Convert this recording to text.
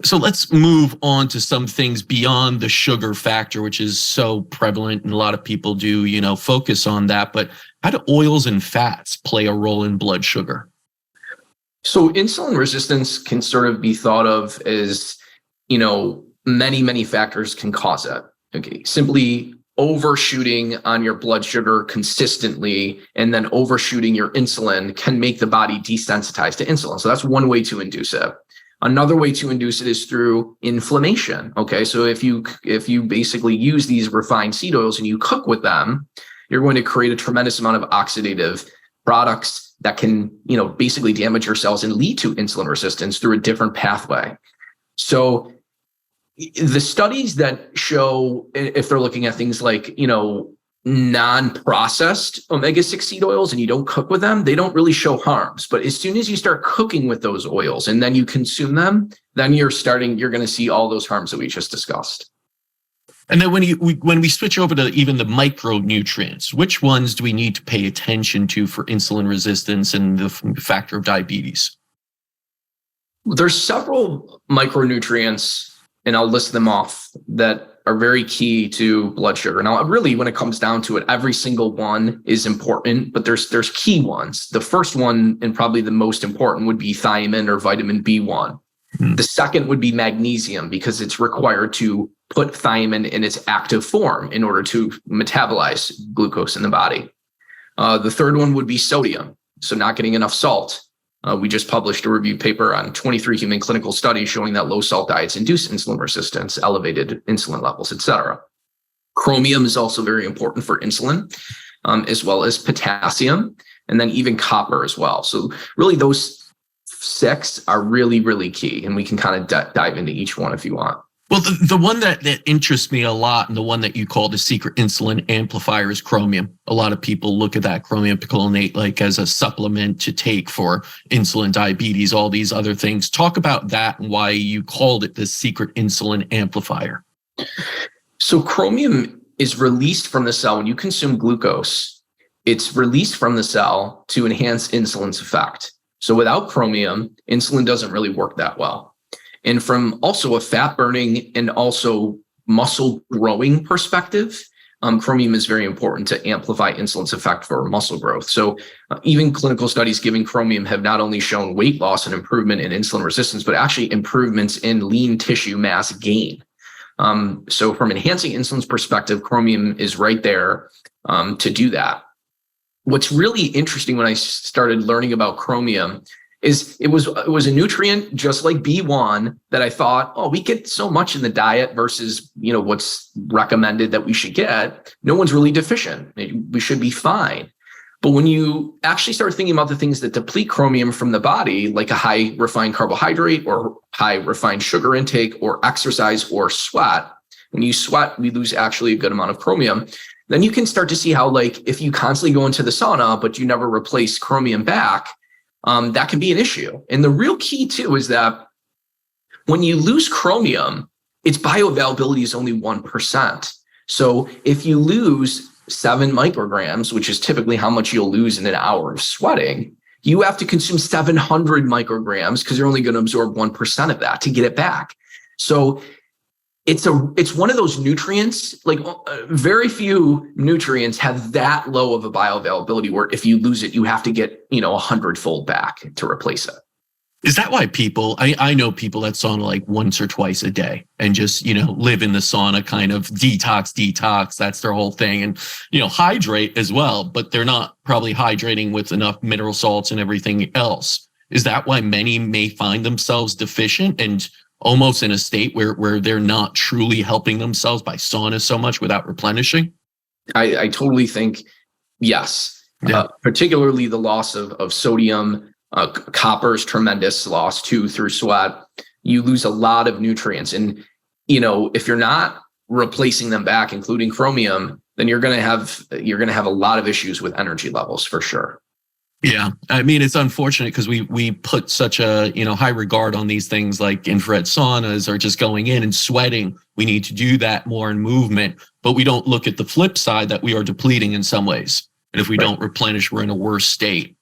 So let's move on to some things beyond the sugar factor, which is so prevalent and a lot of people do, focus on that. But how do oils and fats play a role in blood sugar? So insulin resistance can sort of be thought of as, many factors can cause it. Okay. Simply overshooting on your blood sugar consistently and then overshooting your insulin can make the body desensitized to insulin. So that's one way to induce it. Another way to induce it is through inflammation. Okay. So if you basically use these refined seed oils and you cook with them, you're going to create a tremendous amount of oxidative products that can, basically damage your cells and lead to insulin resistance through a different pathway. So the studies that show, if they're looking at things like, non-processed omega-6 seed oils and you don't cook with them, they don't really show harms. But as soon as you start cooking with those oils and then you consume them, then you're going to see all those harms that we just discussed. And then when we switch over to even the micronutrients, which ones do we need to pay attention to for insulin resistance and the factor of diabetes? There's several micronutrients, and I'll list them off, that are very key to blood sugar. Now, really, when it comes down to it, every single one is important, but there's key ones. The first one, and probably the most important, would be thiamine or vitamin B1. The second would be magnesium, because it's required to put thiamine in its active form in order to metabolize glucose in the body. The third one would be sodium, so not getting enough salt. We just published a review paper on 23 human clinical studies showing that low salt diets induce insulin resistance, elevated insulin levels, et cetera. Chromium is also very important for insulin, as well as potassium, and then even copper as well. So really those 6 are really, really key, and we can kind of dive into each one if you want. Well, the one that interests me a lot, and the one that you call the secret insulin amplifier, is chromium. A lot of people look at that chromium picolinate like as a supplement to take for insulin, diabetes, all these other things. Talk about that and why you called it the secret insulin amplifier. So chromium is released from the cell when you consume glucose. It's released from the cell to enhance insulin's effect. So without chromium, insulin doesn't really work that well. And from also a fat burning and also muscle growing perspective, chromium is very important to amplify insulin's effect for muscle growth. So even clinical studies giving chromium have not only shown weight loss and improvement in insulin resistance, but actually improvements in lean tissue mass gain. So from enhancing insulin's perspective, chromium is right there to do that. What's really interesting when I started learning about chromium is it was a nutrient just like B1 that I thought, we get so much in the diet versus, what's recommended that we should get. No one's really deficient. We should be fine. But when you actually start thinking about the things that deplete chromium from the body, like a high refined carbohydrate or high refined sugar intake or exercise or sweat, when you sweat, we lose actually a good amount of chromium. Then you can start to see how, like, if you constantly go into the sauna, but you never replace chromium back, that can be an issue. And the real key too is that when you lose chromium, its bioavailability is only 1%. So if you lose 7 micrograms, which is typically how much you'll lose in an hour of sweating, you have to consume 700 micrograms because you're only going to absorb 1% of that to get it back. So it's one of those nutrients, like very few nutrients have that low of a bioavailability where if you lose it, you have to get, 100-fold back to replace it. Is that why people, I know people that sauna like once or twice a day and just, live in the sauna, kind of detox, that's their whole thing. And, hydrate as well, but they're not probably hydrating with enough mineral salts and everything else. Is that why many may find themselves deficient and almost in a state where they're not truly helping themselves by sauna so much without replenishing? I totally think yes. Yeah. Particularly the loss of sodium, copper's tremendous loss too through sweat. You lose a lot of nutrients, and if you're not replacing them back, including chromium, then you're gonna have a lot of issues with energy levels for sure. Yeah. I mean, it's unfortunate because we put such a, high regard on these things like infrared saunas or just going in and sweating. We need to do that more in movement, but we don't look at the flip side that we are depleting in some ways. And if we don't replenish, we're in a worse state.